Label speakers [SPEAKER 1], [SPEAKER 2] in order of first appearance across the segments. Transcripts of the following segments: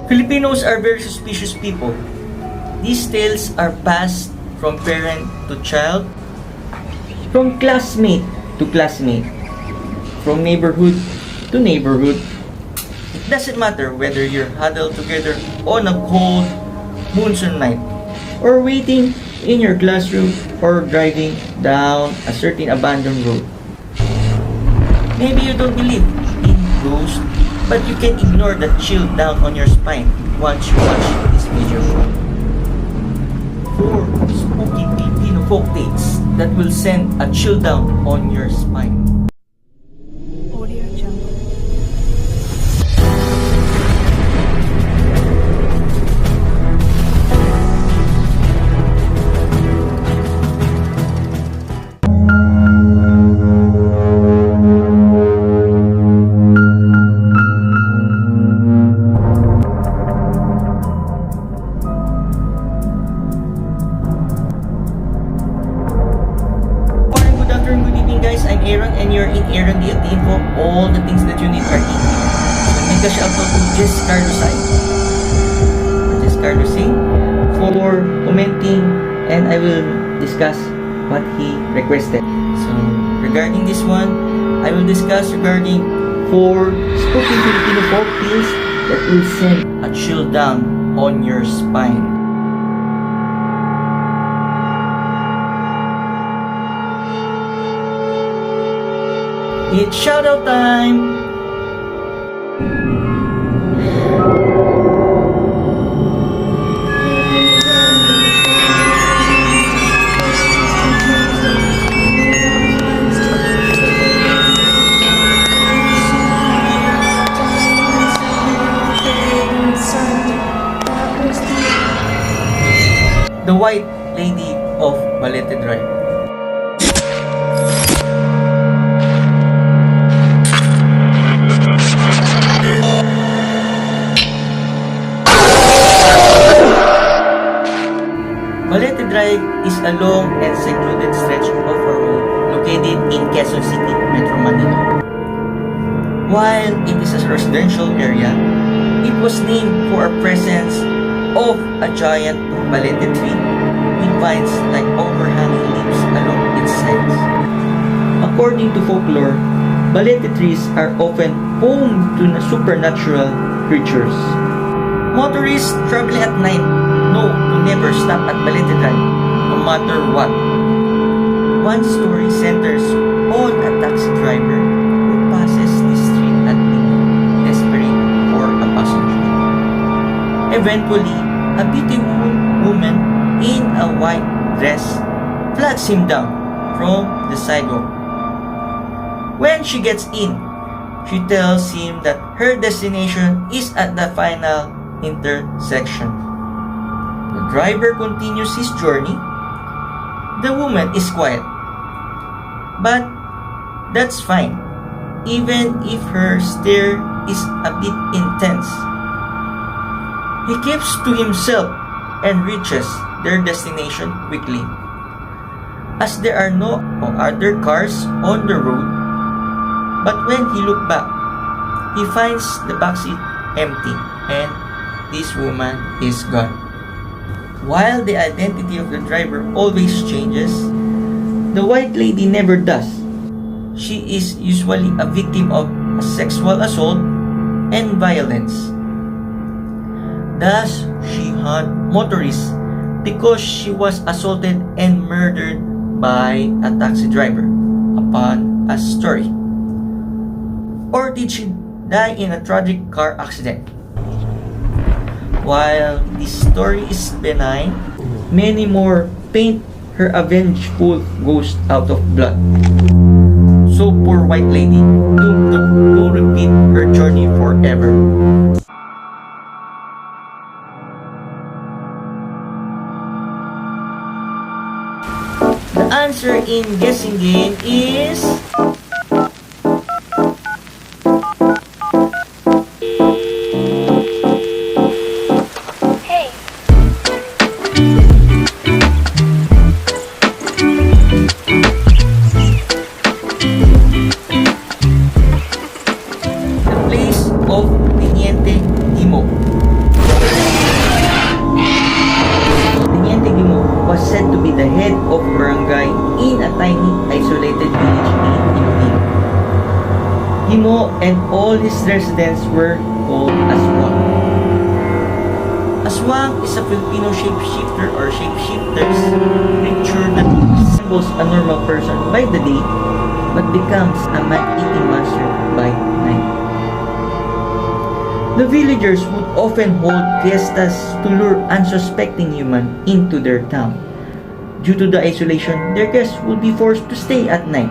[SPEAKER 1] Filipinos are very suspicious people. These tales are passed from parent to child, from classmate to classmate, from neighborhood to neighborhood. It doesn't matter whether you're huddled together on a cold monsoon night, or waiting in your classroom, or driving down a certain abandoned road. Maybe you don't believe in ghosts, but you can ignore the chill down on your spine once you watch this video. 4 spooky Filipino folktales that will send a chill down on your spine.
[SPEAKER 2] Audio Jungle.
[SPEAKER 1] All the things that you need are in here. So make a shoutout to Jess Carlosing for commenting, and I will discuss what he requested. So regarding this one, I will discuss regarding 4 spooky Filipino folk tales that will send a chill down on your spine. It's shoutout time! The White Lady of Balete Drive. Balete Drive is a long and secluded stretch of a road located in Quezon City, Metro Manila. While it is a residential area, it was named for a presence of a giant balete tree with vines like overhanging leaves along its sides. According to folklore, balete trees are often home to supernatural creatures. Motorists traveling at night know to never stop at Balete Drive, no matter what. One story centers on a taxi driver who passes the street at night, desperate for a passenger. Eventually, a beautiful woman in a white dress flags him down from the sidewalk. When she gets in, she tells him that her destination is at the final intersection. The driver continues his journey. The woman is quiet, but that's fine, even if her stare is a bit intense. He keeps to himself and reaches their destination quickly, as there are no other cars on the road. But when he looks back, he finds the backseat empty and this woman is gone. While the identity of the driver always changes, the white lady never does. She is usually a victim of sexual assault and violence. Thus, she hunt motorists because she was assaulted and murdered by a taxi driver upon a story. Or did she die in a tragic car accident? While this story is benign, many more paint her a vengeful ghost out of blood. So poor white lady, doomed to repeat her journey forever. The answer in guessing game is the place of Teniente Gimo. the head of barangay in a tiny isolated village in Iloilo. Gimo and all his residents were called Aswang. Aswang is a Filipino shapeshifter or shapeshifters creature that resembles a normal person by the day but becomes a man-eating monster by night. The villagers would often hold fiestas to lure unsuspecting humans into their town. Due to the isolation, their guests would be forced to stay at night,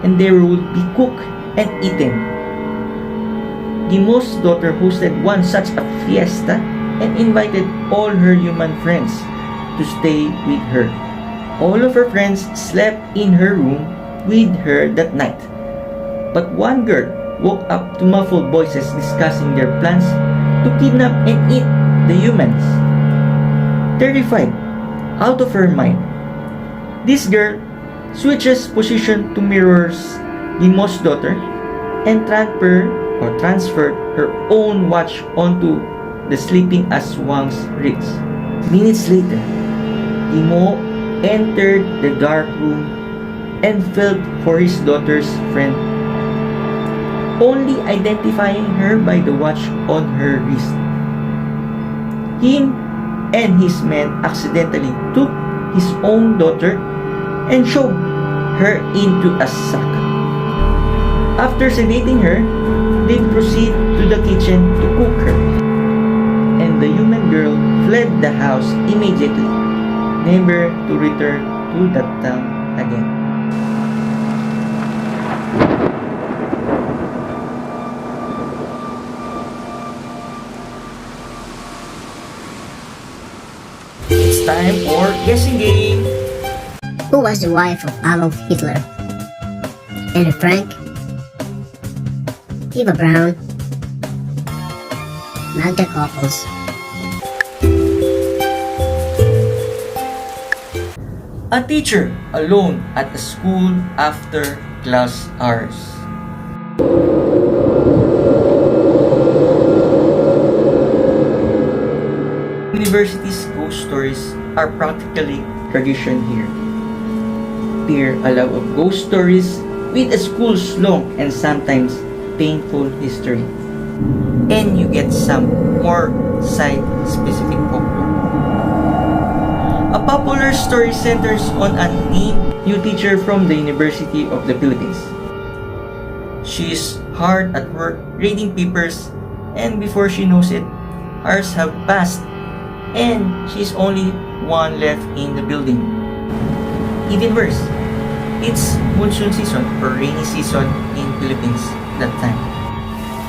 [SPEAKER 1] and they would be cooked and eaten. Gimo's daughter hosted one such a fiesta and invited all her human friends to stay with her. All of her friends slept in her room with her that night, but one girl woke up to muffled voices discussing their plans to kidnap and eat the humans. Terrified, out of her mind, this girl switches position to mirrors Gimo's daughter and transferred her own watch onto the sleeping Aswang's wrist. Minutes later, Gimo entered the dark room and felt for his daughter's friend, only identifying her by the watch on her wrist. Him and his men accidentally took his own daughter and shoved her into a sack. After sedating her, they proceed to the kitchen to cook her, and the human girl fled the house immediately, never to return to that town again. It's time for guessing game.
[SPEAKER 3] Who was the wife of Adolf Hitler? Anne Frank, Eva Braun, Magda Couples.
[SPEAKER 1] A teacher alone at a school after class hours. University's ghost stories are practically tradition here. Peer a love of ghost stories with a school's long and sometimes painful history. And you get some more site-specific folklore. A popular story centers on a new teacher from the University of the Philippines. She is hard at work reading papers, and before she knows it, hours have passed and she's only one left in the building. Even worse, it's monsoon season or rainy season in Philippines that time,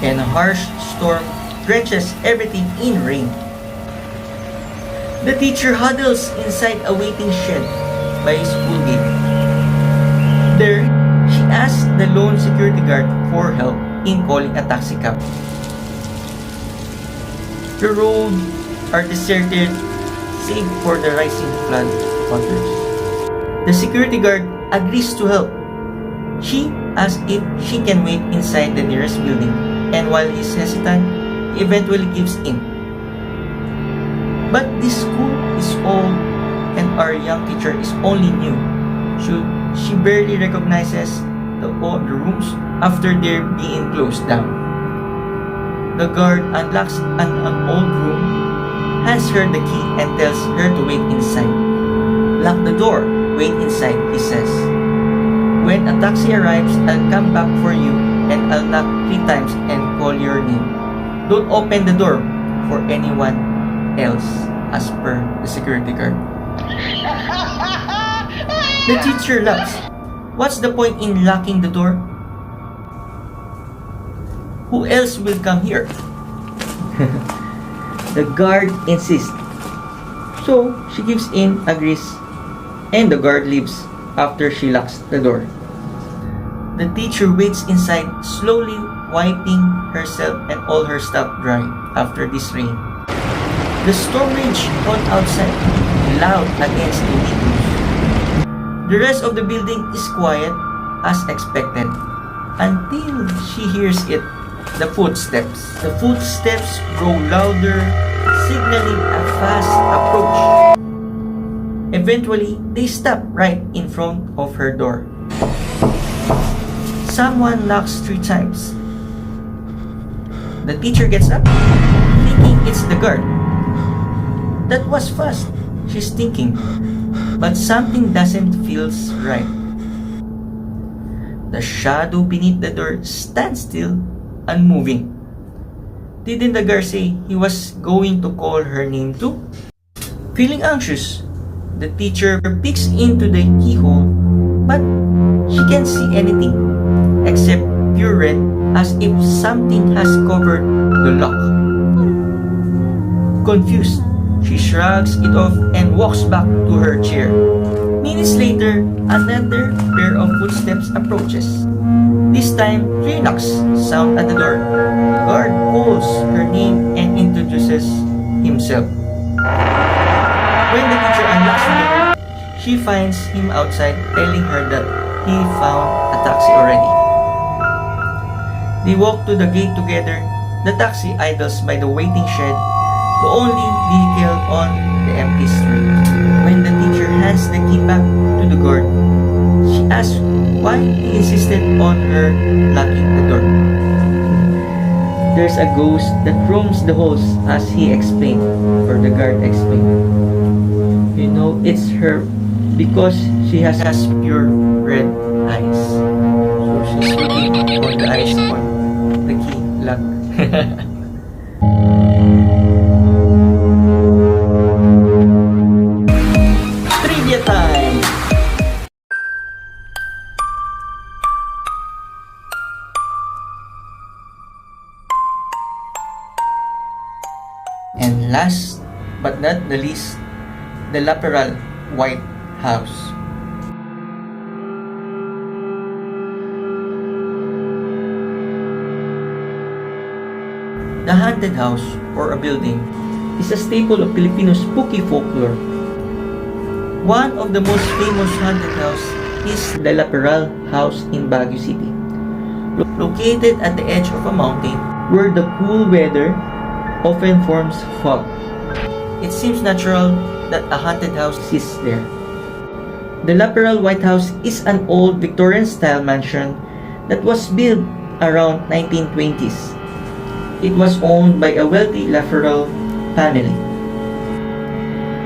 [SPEAKER 1] and a harsh storm drenches everything in rain. The teacher huddles inside a waiting shed by a school gate. There, she asks the lone security guard for help in calling a taxi cab. The roads are deserted save for the rising flood waters. The security guard agrees to help. She asks if she can wait inside the nearest building, and while he's hesitant, he eventually gives in. But this school is old and our young teacher is only new. She barely recognizes the rooms after they're being closed down. The guard unlocks an old room, hands her the key and tells her to wait inside. Lock the door, wait inside, he says. When a taxi arrives, I'll come back for you and I'll knock 3 times and call your name. Don't open the door for anyone else, as per the security guard. The teacher laughs. What's the point in locking the door? Who else will come here? The guard insists. So she gives in, agrees, and the guard leaves after she locks the door. The teacher waits inside, slowly wiping herself and all her stuff dry after this rain. The storm raged on outside, loud against the windows. The rest of the building is quiet, as expected, until she hears it, the footsteps. The footsteps grow louder, signaling a fast approach. Eventually, they stop right in front of her door. Someone knocks 3 times. The teacher gets up, thinking it's the guard. That was fast, she's thinking, but something doesn't feel right. The shadow beneath the door stands still, unmoving. Didn't the guard say he was going to call her name too? Feeling anxious, the teacher peeks into the keyhole, but she can't see anything except pure red, as if something has covered the lock. Confused, she shrugs it off and walks back to her chair. Minutes later, another pair of footsteps approaches. This time, 3 knocks sound at the door. The guard calls her name and introduces himself. When the teacher unlocks the door, she finds him outside, telling her that he found a taxi already. They walk to the gate together. The taxi idles by the waiting shed, the only vehicle on the empty street. When the teacher hands the key back to the guard, she asks why he insisted on her locking the door. There's a ghost that roams the halls, as he explained, or the guard explained. You know, it's her because she has pure red eyes. So she's looking on the eyes on the key lock. Trivia time! And last but not the least, the Laperal White House. The haunted house, or a building, is a staple of Filipino spooky folklore. One of the most famous haunted houses is the Laperal house in Baguio City, located at the edge of a mountain where the cool weather often forms fog. It seems natural that a haunted house is there. The Laperal White House is an old Victorian-style mansion that was built around 1920s. It was owned by a wealthy Laperal family.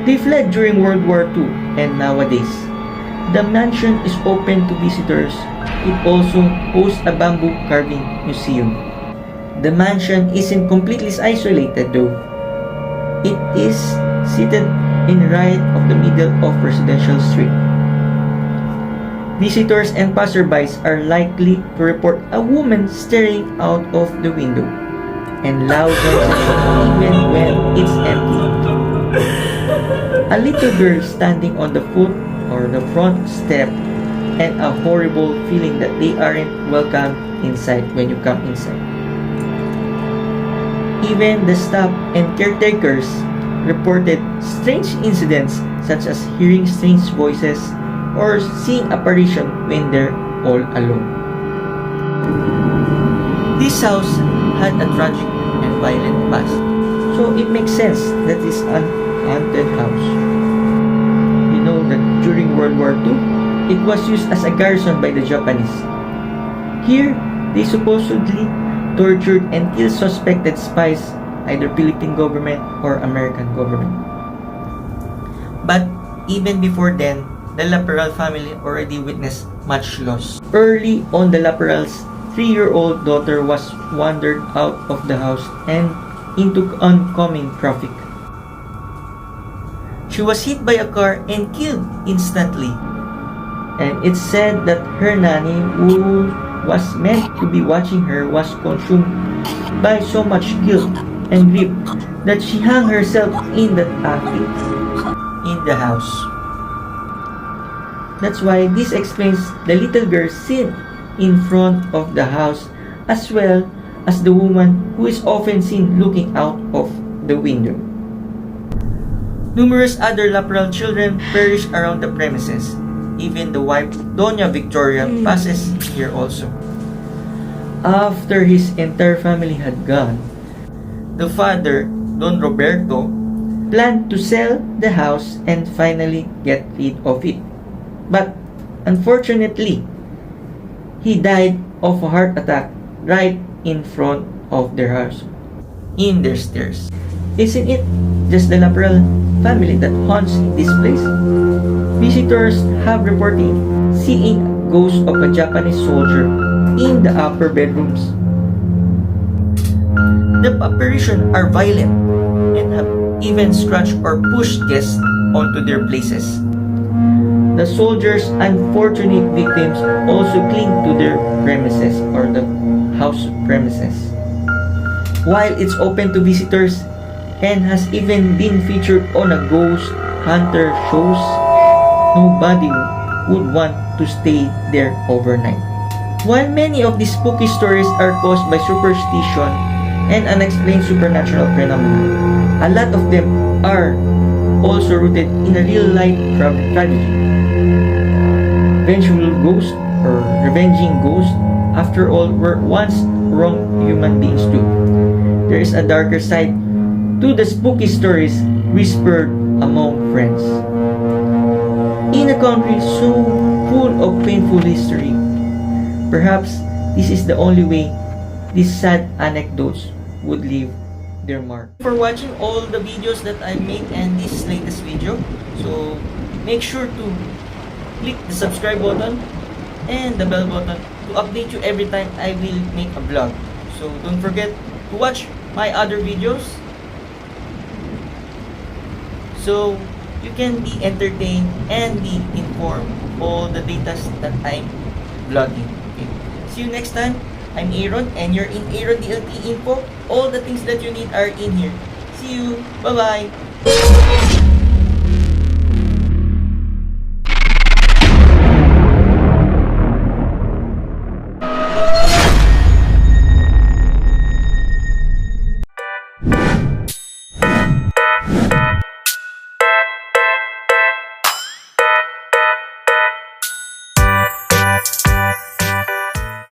[SPEAKER 1] They fled during World War II, and nowadays, the mansion is open to visitors. It also hosts a bamboo carving museum. The mansion isn't completely isolated though. It is seated in right of the middle of residential street. Visitors and passerbys are likely to report a woman staring out of the window and loud noises even when it's empty. A little girl standing on the foot or the front step, and a horrible feeling that they aren't welcome inside when you come inside. Even the staff and caretakers reported strange incidents such as hearing strange voices or seeing apparition when they're all alone. This house had a tragic and violent past, so it makes sense that it's an haunted house. You know that during World War II, it was used as a garrison by the Japanese. Here, they supposedly tortured and killed suspected spies, either Philippine government or American government. But even before then, the Laperal family already witnessed much loss. Early on, the Laperal's 3-year-old daughter was wandered out of the house and into oncoming traffic. She was hit by a car and killed instantly. And it's said that her nanny, who was meant to be watching her, was consumed by so much guilt and grief that she hung herself in that attic in the house. That's why this explains the little girl seen in front of the house, as well as the woman who is often seen looking out of the window. Numerous other Laperal children perish around the premises. Even the wife, Doña Victoria, passes here also. After his entire family had gone, the father, Don Roberto, planned to sell the house and finally get rid of it. But unfortunately, he died of a heart attack right in front of their house, in their stairs. Isn't it just the Laperal family that haunts this place? Visitors have reported seeing a ghost of a Japanese soldier in the upper bedrooms. The apparitions are violent and have even scratched or pushed guests onto their places. The soldiers' unfortunate victims also cling to their premises or the house premises. While it's open to visitors and has even been featured on a ghost hunter shows, nobody would want to stay there overnight. While many of these spooky stories are caused by superstition and unexplained supernatural phenomena, a lot of them are also rooted in a real-life tragedy. Vengeful ghosts or revenging ghosts, after all, were once wrong human beings too. There is a darker side to the spooky stories whispered among friends. In a country so full of painful history, perhaps this is the only way these sad anecdotes would leave their mark. For watching all the videos that I made and this latest video, so make sure to click the subscribe button and the bell button to update you every time I will make a vlog. So don't forget to watch my other videos so you can be entertained and be informed of all the data that I'm vlogging. Okay. See you next time. I'm Aaron and you're in Aaron DLT Info. All the things that you need are in here. See you. Bye-bye.